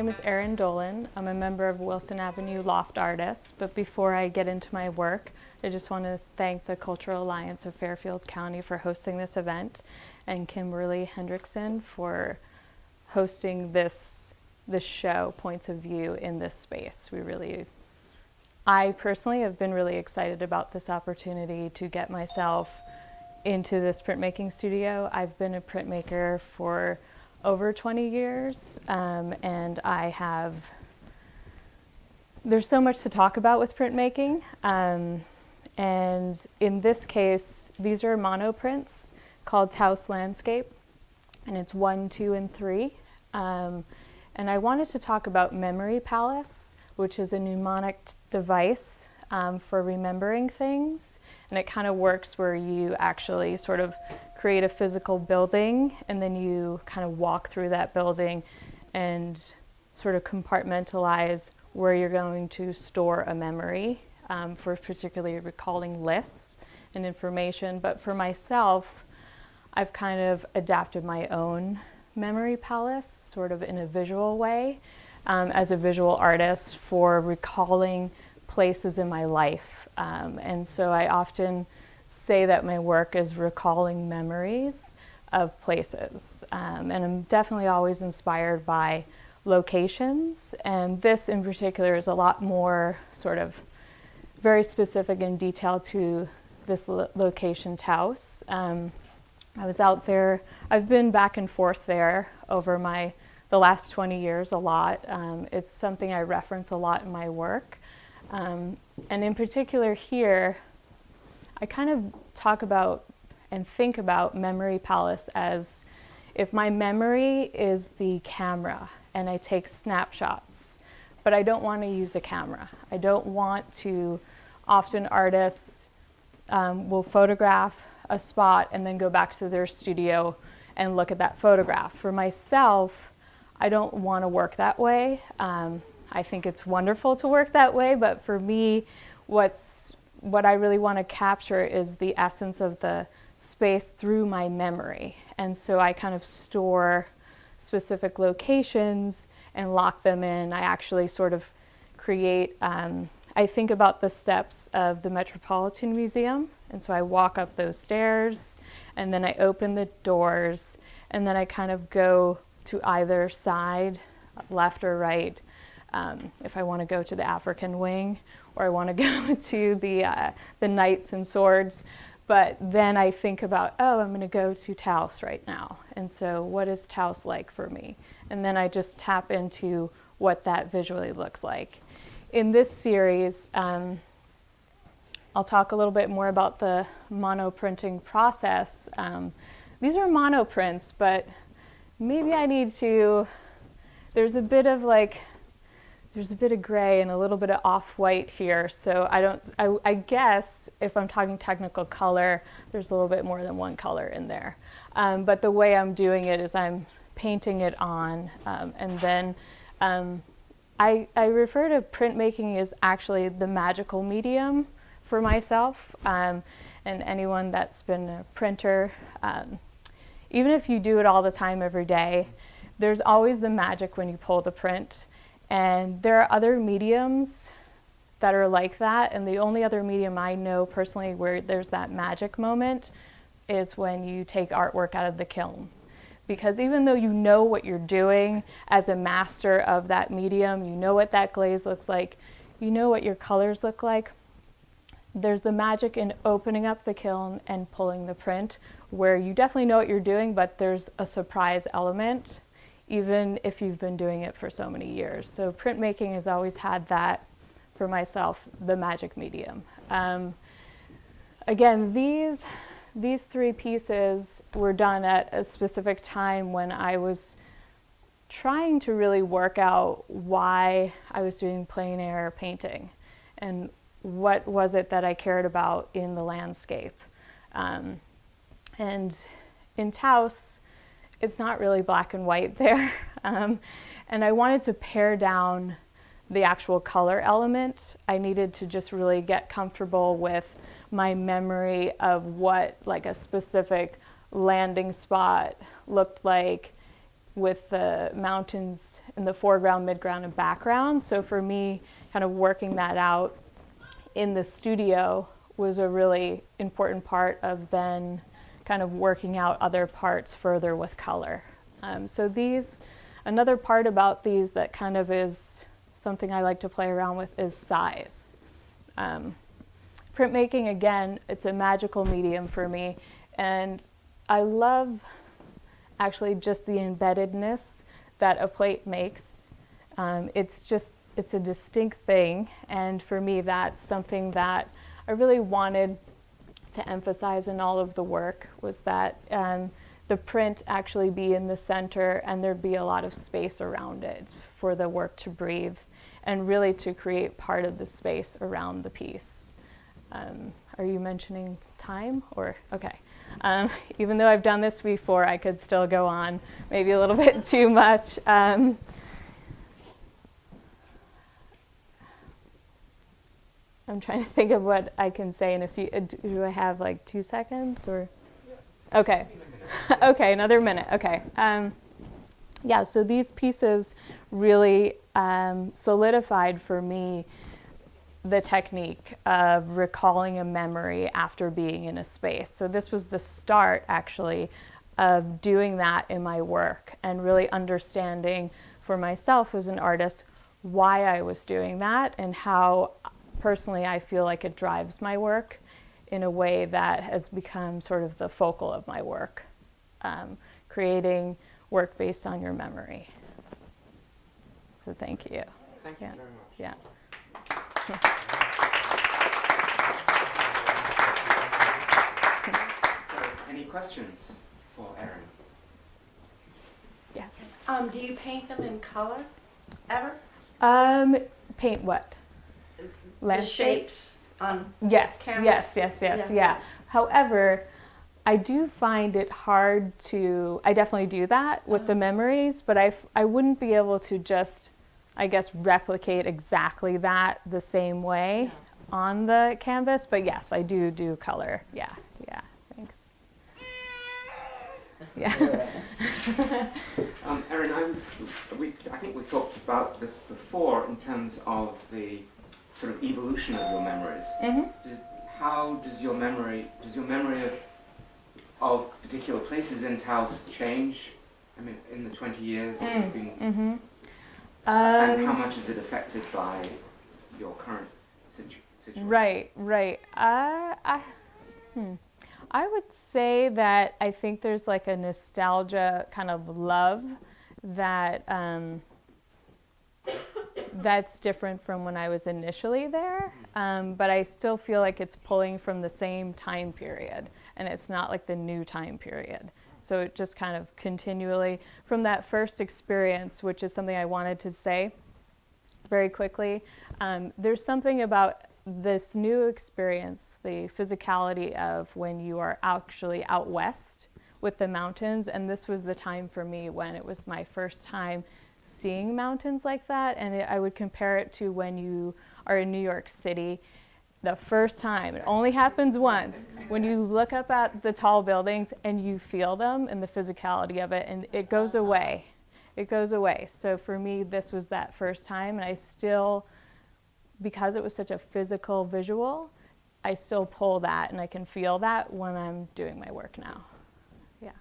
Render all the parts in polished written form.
name is Erin Dolan. I'm a member of Wilson Avenue Loft Artists, but before I get into my work, I just want to thank the Cultural Alliance of Fairfield County for hosting this event, and Kimberly Henrikson for hosting this show, Points of View, in this space. I personally have been really excited about this opportunity to get myself into this printmaking studio. I've been a printmaker for over 20 years, and there's so much to talk about with printmaking. And in this case, these are monoprints called Taos Landscape, and it's 1, 2, and 3. And I wanted to talk about Memory Palace, which is a mnemonic device for remembering things. And it kind of works where you actually sort of create a physical building, and then you kind of walk through that building and sort of compartmentalize where you're going to store a memory for particularly recalling lists and information. But for myself, I've kind of adapted my own memory palace sort of in a visual way as a visual artist for recalling places in my life. And so I often say that my work is recalling memories of places. And I'm definitely always inspired by locations. And this in particular is a lot more sort of very specific and detailed to this location, Taos. I was out there, I've been back and forth there over the last 20 years a lot. It's something I reference a lot in my work. And in particular here, I kind of talk about and think about Memory Palace as if my memory is the camera and I take snapshots, but I don't want to use a camera. I don't want to, often artists will photograph a spot and then go back to their studio and look at that photograph. For myself, I don't want to work that way. I think it's wonderful to work that way, but for me, what I really want to capture is the essence of the space through my memory. And so I kind of store specific locations and lock them in. I actually sort of create, I think about the steps of the Metropolitan Museum. And so I walk up those stairs, and then I open the doors, and then I kind of go to either side, left or right, if I want to go to the African wing, or I want to go to the Knights and Swords. But then I think about, oh, I'm going to go to Taos right now. And so what is Taos like for me? And then I just tap into what that visually looks like. In this series, I'll talk a little bit more about the monoprinting process. These are monoprints, but maybe I need to, there's a bit of gray and a little bit of off-white here. So I guess if I'm talking technical color, there's a little bit more than one color in there. But the way I'm doing it is I'm painting it on, and then I refer to printmaking as actually the magical medium for myself, and anyone that's been a printer. Even if you do it all the time every day, there's always the magic when you pull the print. And there are other mediums that are like that, and the only other medium I know personally where there's that magic moment is when you take artwork out of the kiln. Because even though you know what you're doing as a master of that medium, you know what that glaze looks like, you know what your colors look like, there's the magic in opening up the kiln and pulling the print, where you definitely know what you're doing, but there's a surprise element, even if you've been doing it for so many years. So printmaking has always had that, for myself, the magic medium. Again, these three pieces were done at a specific time when I was trying to really work out why I was doing plein air painting and what was it that I cared about in the landscape. And in Taos, it's not really black and white there. And I wanted to pare down the actual color element. I needed to just really get comfortable with my memory of what like a specific landing spot looked like with the mountains in the foreground, midground, and background. So for me, kind of working that out in the studio was a really important part of then kind of working out other parts further with color. So these, another part about these that kind of is something I like to play around with is size. Printmaking, again, it's a magical medium for me, and I love actually just the embeddedness that a plate makes. It's a distinct thing, and for me that's something that I really wanted to emphasize in all of the work, was that the print actually be in the center and there'd be a lot of space around it for the work to breathe and really to create part of the space around the piece. Are you mentioning time or, okay. Even though I've done this before, I could still go on maybe a little bit too much. I'm trying to think of what I can say in a few, do I have like 2 seconds or? Yeah. Okay. Okay, another minute, okay. Yeah, so these pieces really solidified for me the technique of recalling a memory after being in a space. So this was the start, actually, of doing that in my work and really understanding for myself as an artist why I was doing that and how personally I feel like it drives my work in a way that has become sort of the focal of my work, creating work based on your memory. So thank you. Thank you very much. Yeah. So, any questions for Erin? Yes. Do you paint them in color ever? Paint what? The Landscape? shapes on Yes, canvas? yeah. However, I do find it hard to, I definitely do that with the memories, but I wouldn't be able to just, I guess, replicate exactly that the same way on the canvas. But yes, I do color. Yeah, thanks. Yeah. Erin, I think we talked about this before in terms of the sort of evolution of your memories. Mm-hmm. How does your memory of particular places in Taos change? I mean, in the 20 years that you've been, Mm-hmm. and how much is it affected by your current situation? Right. I would say that I think there's like a nostalgia kind of love that that's different from when I was initially there, but I still feel like it's pulling from the same time period, and it's not like the new time period. So it just kind of continually, from that first experience, which is something I wanted to say very quickly, there's something about this new experience, the physicality of when you are actually out west with the mountains, and this was the time for me when it was my first time seeing mountains like that, and I would compare it to when you are in New York City the first time. It only happens once, when you look up at the tall buildings and you feel them and the physicality of it, and it goes away. It goes away. So for me, this was that first time, and I still, because it was such a physical visual, I still pull that and I can feel that when I'm doing my work now. Yeah.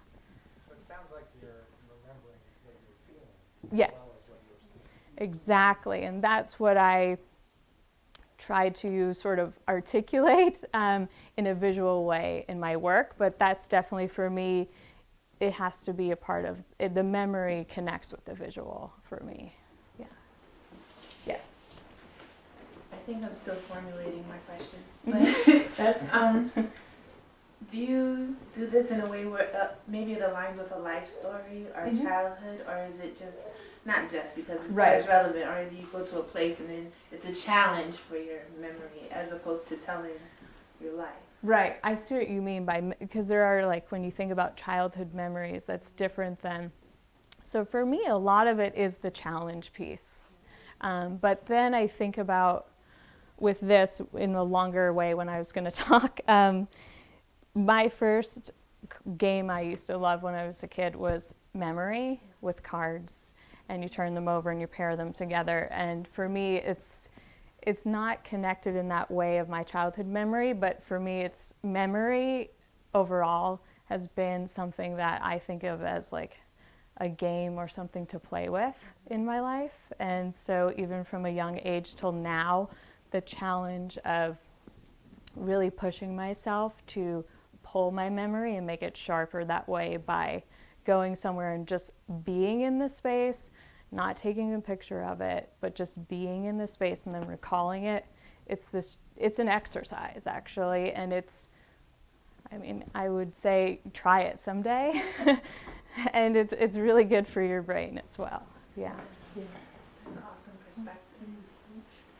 So it sounds like you're remembering what you're feeling. Yes. As well as what you're seeing. Exactly, and that's what I try to sort of articulate in a visual way in my work, but that's definitely for me, it has to be a part of it. The memory connects with the visual for me. Yeah. Yes. I think I'm still formulating my question, but that's do you do this in a way where maybe it aligns with a life story or childhood, or is it just not just because it's as relevant, or do you go to a place and then it's a challenge for your memory as opposed to telling your life? Right, I see what you mean by, because there are, like, when you think about childhood memories, that's different than, so for me a lot of it is the challenge piece, but then I think about with this in a longer way when I was going to talk, my first game I used to love when I was a kid was memory with cards, and you turn them over and you pair them together. And for me, it's not connected in that way of my childhood memory, but for me, it's memory overall has been something that I think of as like a game or something to play with in my life. And so even from a young age till now, the challenge of really pushing myself to pull my memory and make it sharper that way by going somewhere and just being in the space, not taking a picture of it, but just being in the space and then recalling it. It's an exercise actually, and I would say try it someday. And it's really good for your brain as well. Yeah. Awesome perspective.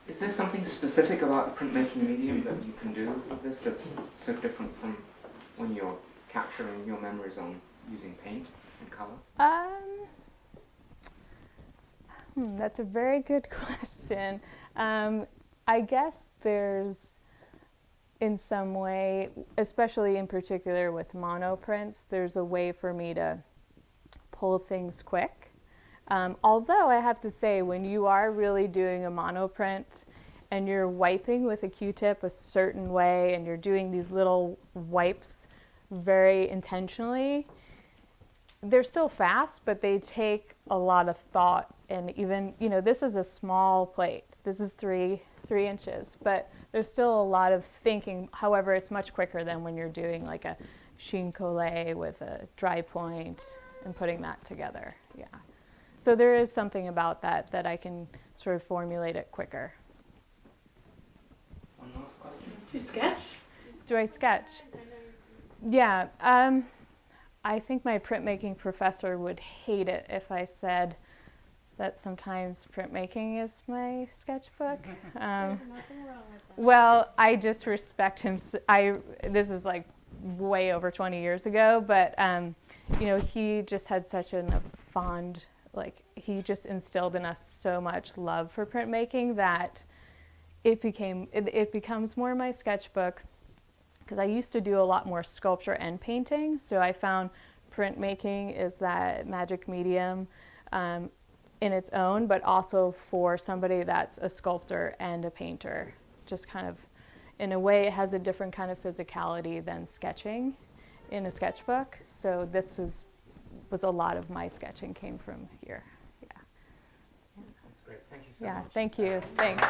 Is there something specific about the printmaking medium that you can do with this that's so different from when you're capturing your memories on using paint and color? That's a very good question. I guess there's, in some way, especially in particular with monoprints, there's a way for me to pull things quick. Although I have to say, when you are really doing a monoprint and you're wiping with a Q-tip a certain way and you're doing these little wipes very intentionally, they're still fast, but they take a lot of thought. And even, this is a small plate. This is three inches, but there's still a lot of thinking. However, it's much quicker than when you're doing like a chine collé with a dry point and putting that together. Yeah. So there is something about that I can sort of formulate it quicker. One last question. Do you sketch? Do I sketch? Yeah. I think my printmaking professor would hate it if I said that sometimes printmaking is my sketchbook. There's nothing wrong with that. Well, I just respect him. This is like way over 20 years ago, but he just had such a fond, he just instilled in us so much love for printmaking that it becomes more my sketchbook, because I used to do a lot more sculpture and painting. So I found printmaking is that magic medium in its own, but also for somebody that's a sculptor and a painter. Just kind of, in a way, it has a different kind of physicality than sketching in a sketchbook. So this was a lot of my sketching came from here. Yeah. That's great. Thank you so Yeah. much. Thank you. Thanks.